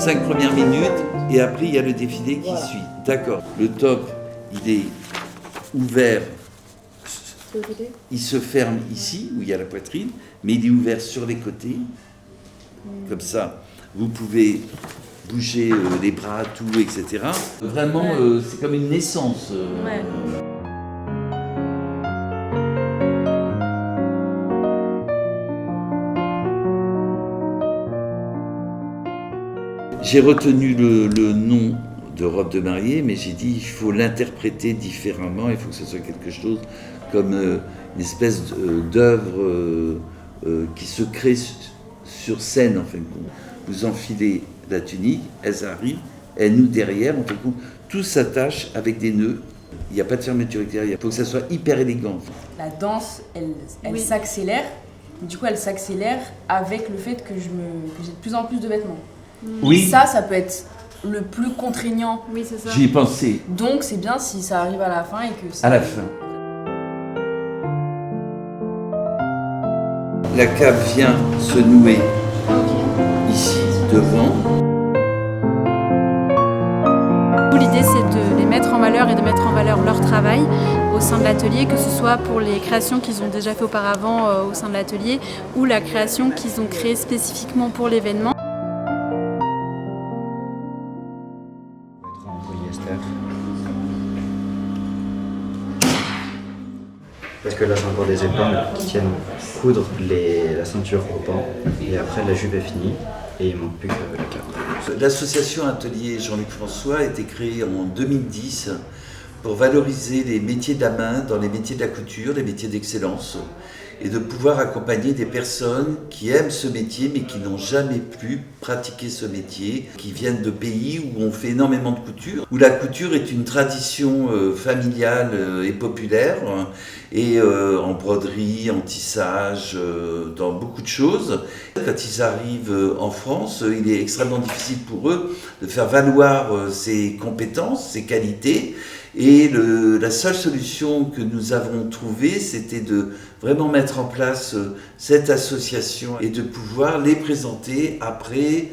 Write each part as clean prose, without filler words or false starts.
5 premières minutes et après il y a le défilé qui suit. D'accord. Le top, il est ouvert. Il se ferme ici, où il y a la poitrine, mais il est ouvert sur les côtés. Comme ça, vous pouvez bouger les bras, tout, etc. Vraiment, c'est comme une naissance. Ouais. J'ai retenu le nom de robe de mariée, mais j'ai dit il faut l'interpréter différemment, il faut que ce soit quelque chose comme une espèce d'œuvre qui se crée sur scène en fin de compte. Vous enfilez la tunique, elles arrivent, elles nouent derrière, en fin de compte, tout s'attache avec des nœuds. Il n'y a pas de fermeture extérieure, il faut que ça soit hyper élégant. La danse, elle Oui. s'accélère. Du coup, elle s'accélère avec le fait que j'ai de plus en plus de vêtements. Oui, Ça peut être le plus contraignant. Oui, c'est ça. j'y ai pensé Donc, c'est bien si ça arrive à la fin et que ça... à la fin. La cape vient se nouer ici, devant. L'idée, c'est de les mettre en valeur et de mettre en valeur leur travail au sein de l'atelier, que ce soit pour les créations qu'ils ont déjà fait auparavant au sein de l'atelier ou la création qu'ils ont créée spécifiquement pour l'événement. En polyester. Parce que là j'ai encore des épingles qui tiennent coudre la ceinture au pan et après la jupe est finie et il manque plus que la cape. L'association Atelier Jean-Luc François a été créée en 2010 pour valoriser les métiers de la main dans les métiers de la couture, les métiers d'excellence, et de pouvoir accompagner des personnes qui aiment ce métier mais qui n'ont jamais pu pratiquer ce métier, qui viennent de pays où on fait énormément de couture, où la couture est une tradition familiale et populaire, et en broderie, en tissage, dans beaucoup de choses. Quand ils arrivent en France, il est extrêmement difficile pour eux de faire valoir ses compétences, ses qualités. Et la seule solution que nous avons trouvée, c'était de vraiment mettre en place cette association et de pouvoir les présenter après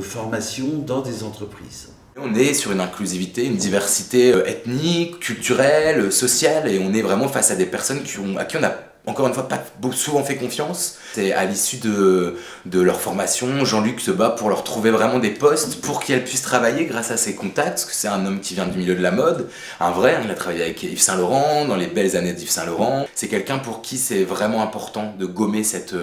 formation dans des entreprises. On est sur une inclusivité, une diversité ethnique, culturelle, sociale, et on est vraiment face à des personnes à qui on a encore une fois pas souvent fait confiance. C'est à l'issue de leur formation, Jean-Luc se bat pour leur trouver vraiment des postes pour qu'elles puissent travailler grâce à ses contacts, parce que c'est un homme qui vient du milieu de la mode, un vrai, il a travaillé avec Yves Saint Laurent, dans les belles années d'Yves Saint Laurent. C'est quelqu'un pour qui c'est vraiment important de gommer cette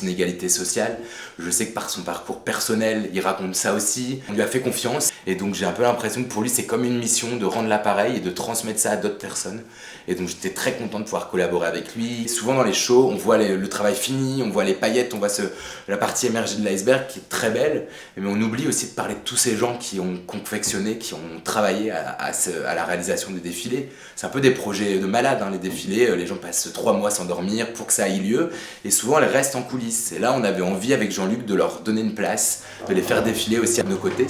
inégalité sociale. Je sais que par son parcours personnel, il raconte ça aussi. On lui a fait confiance, et donc j'ai un peu l'impression que pour lui c'est comme une mission de rendre l'appareil et de transmettre ça à d'autres personnes. Et donc j'étais très content de pouvoir collaborer avec lui. Souvent dans les shows, on voit le travail fini, on voit les paillettes, on voit la partie émergée de l'iceberg qui est très belle, mais on oublie aussi de parler de tous ces gens qui ont confectionné, qui ont travaillé à la réalisation des défilés. C'est un peu des projets de malades, hein, les défilés. Les gens passent 3 mois sans dormir pour que ça ait lieu, et souvent elles restent en coulisses. Et là, on avait envie avec Jean-Luc de leur donner une place, de les faire défiler aussi à nos côtés.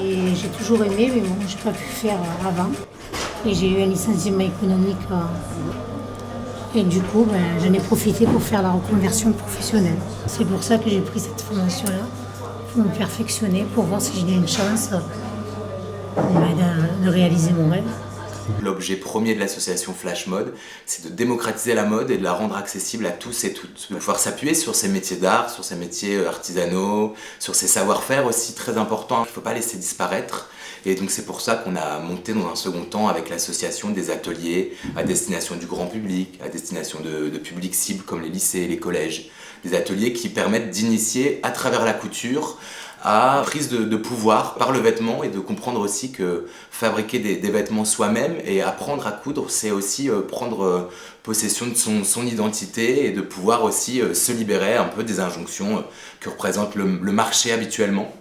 Et j'ai toujours aimé, mais bon, j'ai pas pu faire avant. Et j'ai eu un licenciement économique. Et du coup, j'en ai profité pour faire la reconversion professionnelle. C'est pour ça que j'ai pris cette formation-là, pour me perfectionner, pour voir si j'ai une chance de réaliser mon rêve. L'objet premier de l'association Flash Mode, c'est de démocratiser la mode et de la rendre accessible à tous et toutes. De pouvoir s'appuyer sur ces métiers d'art, sur ces métiers artisanaux, sur ces savoir-faire aussi très importants qu'il ne faut pas laisser disparaître. Et donc c'est pour ça qu'on a monté dans un second temps avec l'association des ateliers à destination du grand public, à destination de publics cibles comme les lycées, les collèges. Des ateliers qui permettent d'initier à travers la couture à prise de pouvoir par le vêtement, et de comprendre aussi que fabriquer des vêtements soi-même et apprendre à coudre, c'est aussi prendre possession de son identité et de pouvoir aussi se libérer un peu des injonctions que représente le marché habituellement.